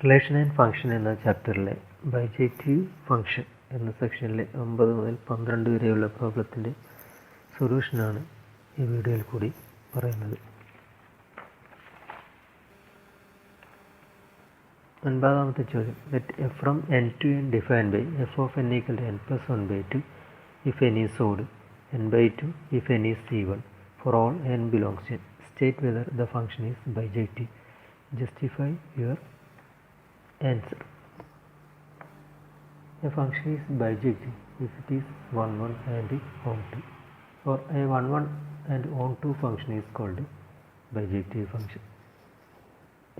Relation and function എന്ന ചാപ്റ്ററിലെ bijective function എന്ന സെക്ഷനിലെ 9 മുതൽ 12 വരെയുള്ള പ്രോബ്ലത്തിൻ്റെ സൊല്യൂഷനാണ് ഈ വീഡിയോയിൽ കൂടി പറയുന്നത്. 9ാമത്തെ ചോദ്യം, let f from n to n defined by f of n equal to n plus 1 by 2 if n is odd, n by 2 if n is even, for all n belongs to n. State whether the function is bijective. Justify your answer. A function is bijective if it is 1 1 and on2, or a 1 1 and on2 function is called bijective function.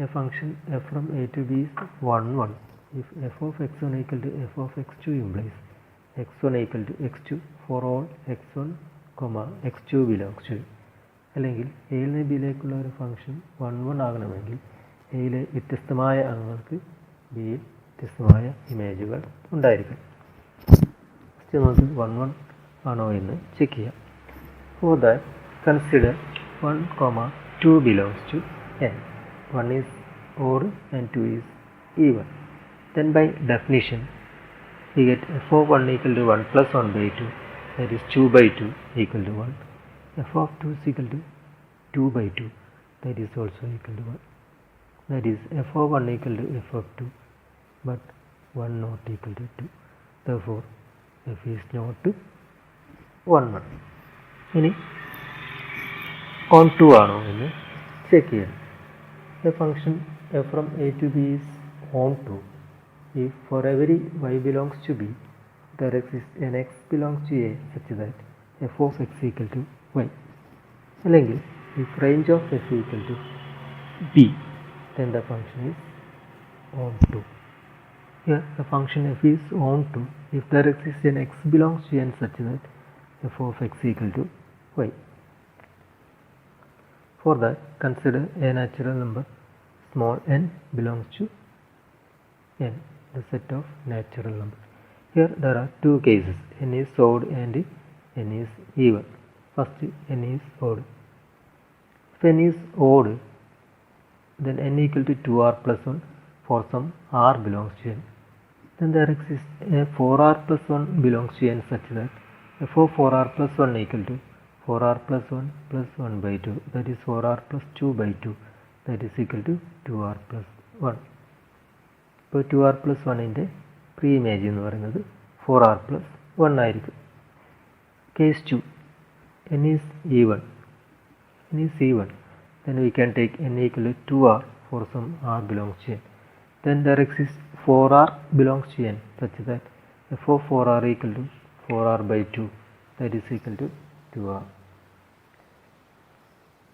A function f from a to b is 1 1 if f of x1 equal to f of x2 implies x1 equal to x2 for all x1, x2 belongs to. അല്ലെങ്കിൽ എയിൽ നിന്ന് ബിയിലേക്കുള്ള ഒരു function 1 1 ആകണമെങ്കിൽ എയിലെ വ്യത്യസ്തമായ അംഗങ്ങൾക്ക് ബിയിൽ വ്യത്യസ്തമായ ഇമേജുകൾ ഉണ്ടായിരിക്കും. ഫസ്റ്റ് നമുക്ക് 1 1 ആണോ എന്ന് ചെക്ക് ചെയ്യാം. Four that consider 1, 2 belongs to n. 1 is odd and 2 is even. Then by definition we get f of 1 equal to 1 plus 1 by 2, that is 2 by 2 equal to 1. f of 2 is equal to 2 by 2, that is also equal to 1. That is f of 1 equal to f of 2 but 1 not equal to 2. Therefore f is not 1 1. ഇനി on 2 ആണോ എന്ന് check ചെയ്യാം. The function f from a to b is on 2 if for every y belongs to b there exists an x belongs to a such that f of x equal to y. അല്ലെങ്കിൽ if range of f equal to b then the function is on 2. Here the function f is on 2 if there exists an x belongs to n such that f of x equal to y. For that consider a natural number small n belongs to n, the set of natural numbers. Here there are two cases, n is odd and n is even. First n is odd. If n is odd then n equal to 2r plus 1 for some r belongs to n. Then there exists a 4r plus 1 belongs to n such that f of 4r plus 1 equal to 4r plus 1 plus 1 by 2, that is 4r plus 2 by 2, that is equal to 2r plus 1. ഇപ്പോൾ 2r plus 1ൻ്റെ pre image എന്ന് പറയുന്നത് 4r plus 1 ആയിരിക്കും. Case 2, n is even. Then we can take n equal to 2r for some r belongs to n. Then there exists 4r belongs to n such that f of 4r equal to 4r by 2, that is equal to 2r.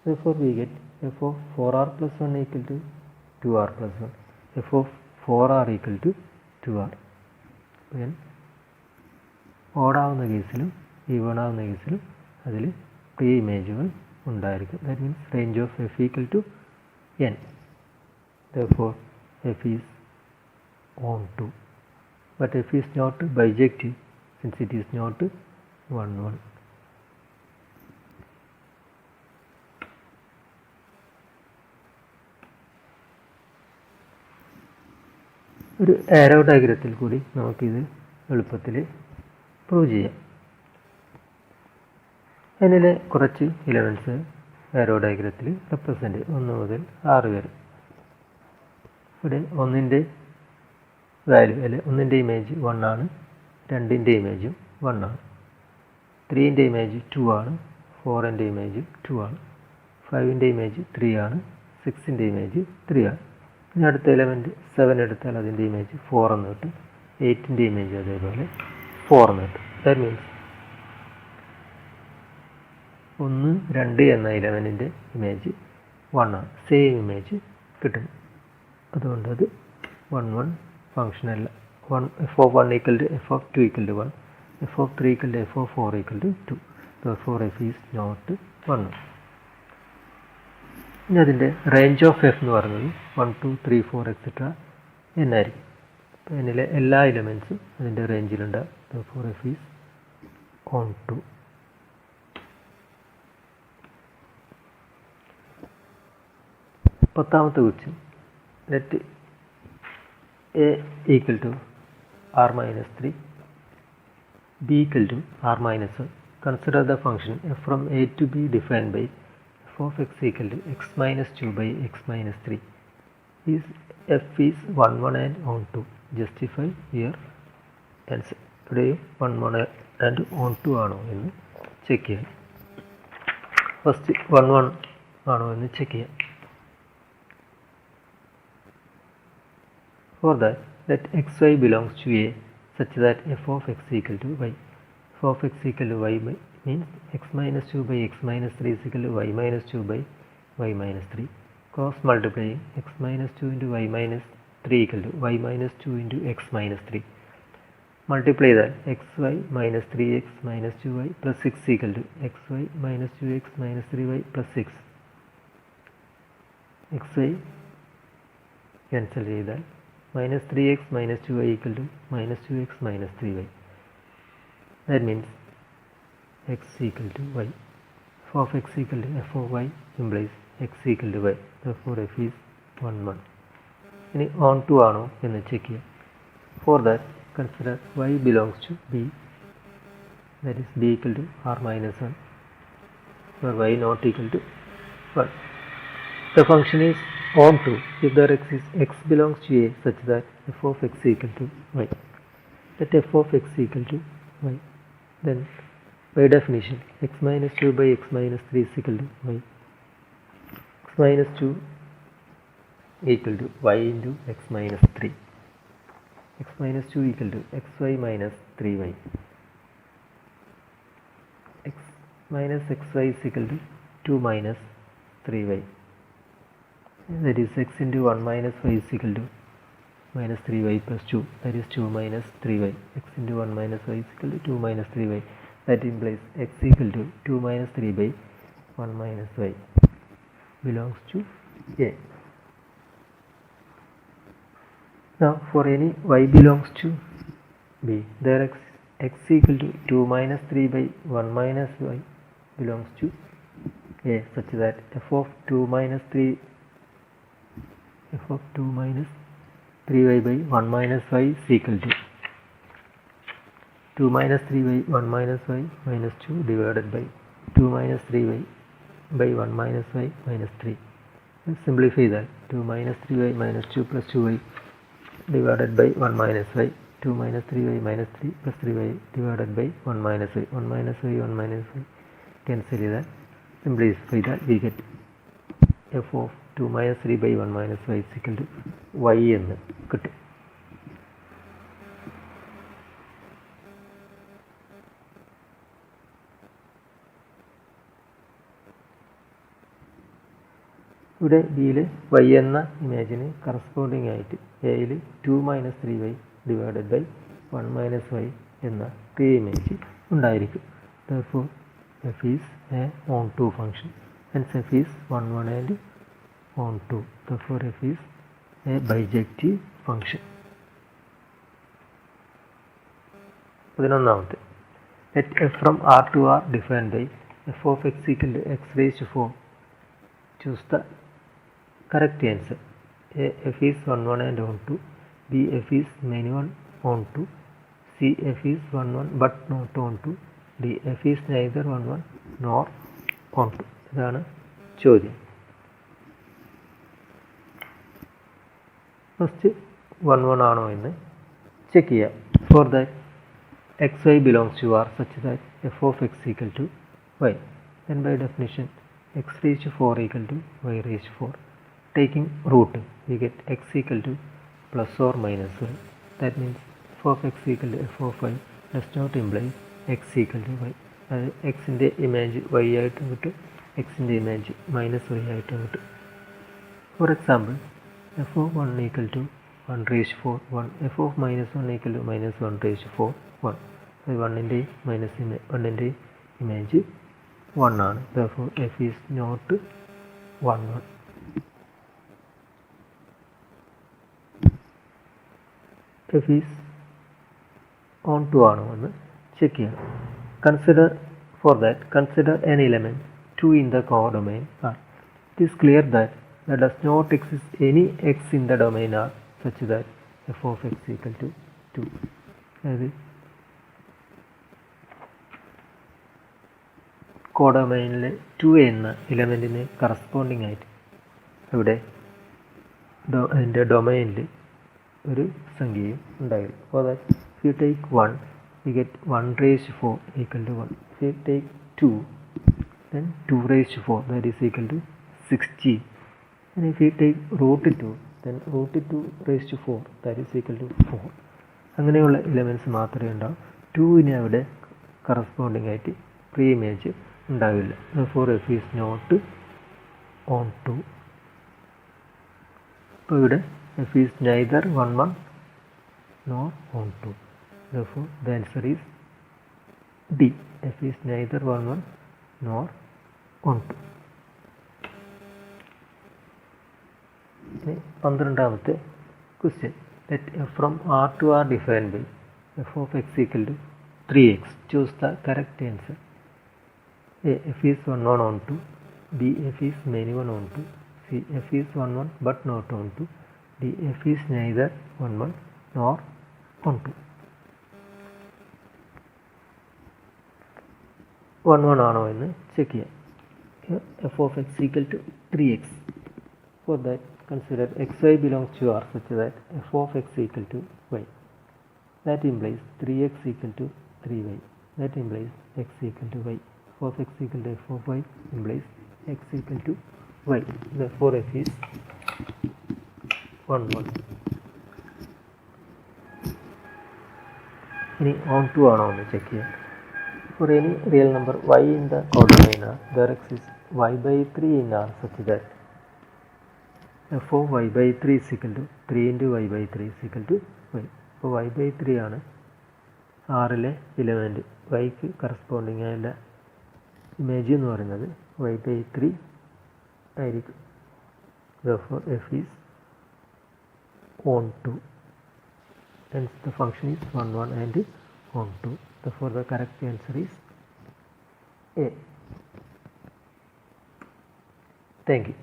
Therefore we get f of 4r plus 1 equal to 2r plus 1, f of 4r equal to 2r. Then ഓടാവുന്ന കേസിലും even ആവുന്ന കേസിലും അതിൽ pre ഇമേജുകൾ ഉണ്ടായിരിക്കും. That means range of f equal to n. Therefore f is on 2. But f is not bijective since it is not 1 1. ഒരു ആരോ ഡയഗ്രത്തിൽ കൂടി നമുക്കിത് എളുപ്പത്തിൽ പ്രൂവ് ചെയ്യാം. അതിലെ കുറച്ച് എലമെൻറ്റ്സ് ആരോ ഡയഗ്രത്തിൽ റെപ്രസെൻറ്റ് 1 മുതൽ 6 വരെ. ഇവിടെ 1ൻ്റെ വാല്യൂ അല്ലെ 1ൻ്റെ ഇമേജ് 1 ആണ്, 2ൻ്റെ ഇമേജും 1 ആണ്, 3ൻ്റെ ഇമേജ് 2 ആണ്, 4ൻ്റെ ഇമേജ് 2 ആണ്, 5ൻ്റെ ഇമേജ് 3 ആണ്, 6ൻ്റെ ഇമേജ് 3 ആണ്. ഇനി അടുത്ത എലമെൻറ്റ് 7 എടുത്താൽ അതിൻ്റെ ഇമേജ് 4 എന്ന് കിട്ടും, 8ൻ്റെ ഇമേജ് അതേപോലെ 4 എന്ന് കിട്ടും. ദാറ്റ് മീൻസ് 1 2 എന്ന എലമെൻറ്റിൻ്റെ ഇമേജ് 1 ആണ്, സെയിം ഇമേജ് കിട്ടും. അതുകൊണ്ട് അത് 1 1 ഫംഗ്ഷൻ അല്ല. f of 1 equal to f of 2 equal to 1, f of 3 equal to f of 4 equal to 2. Therefore f is not 1 1. ഇനി അതിൻ്റെ റേഞ്ച് ഓഫ് എഫ് എന്ന് പറയുന്നത് 1 2 3 4 എക്സെട്ര എന്നായിരിക്കും. അപ്പോൾ എന്നിലെ എല്ലാ എലമെൻറ്റ്സും അതിൻ്റെ റേഞ്ചിലുണ്ടാകും. Therefore f is on 2. 10ാമത്തെ question, let a equal to r minus 3, b equal to r minus 1. Consider the function f from a to b defined by f of x equal to x minus 2 by x minus 3. Is f is 1 1 and on 2. Justify your answer. ഇവിടെയും 1 1 and on 2 ആണോ എന്ന് check ചെയ്യാം. First 1 1 ആണോ എന്ന് check ചെയ്യാം. For that, let xy belongs to a such that f of x equal to y. f of x equal to y means x minus 2 by x minus 3 is equal to y minus 2 by y minus 3. Cross multiplying x minus 2 into y minus 3 equal to y minus 2 into x minus 3. Multiply that xy minus 3x minus 2y plus 6 equal to xy minus 2x minus 3y plus 6. xy cancel ചെയ്താൽ minus 3x minus 2y equal to minus 2x minus 3y. That means x equal to y. f of x equal to f of y implies x equal to y. Therefore f is 1 1. ഇനി on 2 ആണോ എന്ന് check ചെയ്യാം. For that, consider y belongs to b, that is b equal to r minus 1, where y not equal to 1. The function is on 2 if there exists x belongs to a such that f of x equal to y. Let f of x equal to y. Then by definition x minus 2 by x minus 3 is equal to y. x minus 2 equal to y into x minus 3. x minus 2 equal to xy minus 3y. x minus xy is equal to 2 minus 3y. That is x into 1 minus y is equal to minus 3y plus 2. That is 2 minus 3y. x into 1 minus y is equal to 2 minus 3y. That implies x equal to 2 minus 3 by 1 minus y belongs to a. Now for any y belongs to b, there x equal to 2 minus 3 by 1 minus y belongs to a such that f of 2 minus 3y by 1 minus y is equal to 2 minus 3 by 1 minus y minus 2 divided by 2 minus 3y by 1 minus y minus 3. Let's simplify that. 2 minus 3y minus 2 plus 2y divided by 1 minus y. 2 minus 3y minus 3 plus 3y divided by 1 minus y. 1 minus y, 1 minus y. Cancel that. Simplify that. We get f of 2 minus 3 by 1 minus y is equal to y എന്ന് കിട്ടും. ഇവിടെ ബിയിൽ y എന്ന ഇമേജിന് corresponding ആയിട്ട് എയിൽ 2 minus 3y divided by 1 minus y എന്ന pre image ഉണ്ടായിരിക്കും. Therefore f is a on2 function. Hence f is 1 1 and on2. Therefore f is a bijective function. 11th, let f from R to R defined by f of x equal to x raised to 4. Choose the correct answer. A, f is 1 1 and on2. B, f is many 1 on2. C, f is 1 1 but not on2. D, f is neither 1 1 nor on2. ഇതാണ് ചോദ്യം. First 1 1 ആണോ എന്ന് check ചെയ്യാം. For that xy belongs to R such that f of x equal to y. Then by definition x raised to 4 equal to y raised to 4. Taking root we get x equal to plus or minus y. That means f of x equal to f of y does not imply x equal to y. അത് എക്സിൻ്റെ image y ആയിട്ടും കിട്ടും, എക്സിൻ്റെ image minus y ആയിട്ടും കിട്ടും. For example f of 1 equal to 1 raised to 4 1, f of minus 1 equal to minus 1 raised to 4 1. അത് 1ൻ്റെ minus 1ൻ്റെ image 1 ആണ്. Therefore f is not 1 1. f is on 2 ആണോ എന്ന് ചെക്ക് ചെയ്യണം. Consider an element 2 in the codomain R. It is clear that there does not exist any x in the domain R such that f of x equal to 2. അതായത് കോഡൊമൈനിലെ 2 എന്ന ഇലമെൻറ്റിന് corresponding ആയിട്ട് ഇവിടെ അതിൻ്റെ ഡൊമൈനിൽ ഒരു സംഖ്യയും ഉണ്ടാകില്ല. For that if you take 1 you get 1 raised to 4 equal to 1. If you take 2 then 2 raised to 4 that is equal to 16. And if you take root 2 then root 2 raised to 4 that is equal to 4. അങ്ങനെയുള്ള elements മാത്രമേ ഉണ്ടാവും. 2ന് അവിടെ corresponding ആയിട്ട് pre image ഉണ്ടാവില്ല. For f is not on 2. അപ്പോൾ ഇവിടെ f is neither 1 1 nor on 2. Therefore the answer is D. F is neither 1 1 nor on 2. 12th question. Let f from R to R defined by f of x equal to 3x. Choose the correct answer. A. F is 1 1 on 2. B. F is many 1 on 2. C. F is 1 1 but not on 2. D. F is neither 1 1 nor on 2. 1 1 ആണോ എന്ന് check ചെയ്യാം. F of x equal to 3x. For that consider xy belongs to R such that f of x equal to y. That implies 3x equal to 3y. That implies x equal to y. F of x equal to f of y implies x equal to y. Therefore f is 1 1. ഇനി on 2 ആണോ എന്ന് check ചെയ്യാം. For any real number y in the codomain R, there exists y by 3 in R such that f of y by 3 is equal to 3 into y by 3 is equal to y. അപ്പോൾ y by 3 ആണ് ആറിലെ element. വൈക്ക് corresponding ആയുള്ള image എന്ന് പറയുന്നത് y by 3 ആയിരിക്കും. Therefore f is on 2. Hence the function is 1 1 and on 2. Therefore the correct answer is A. Thank you.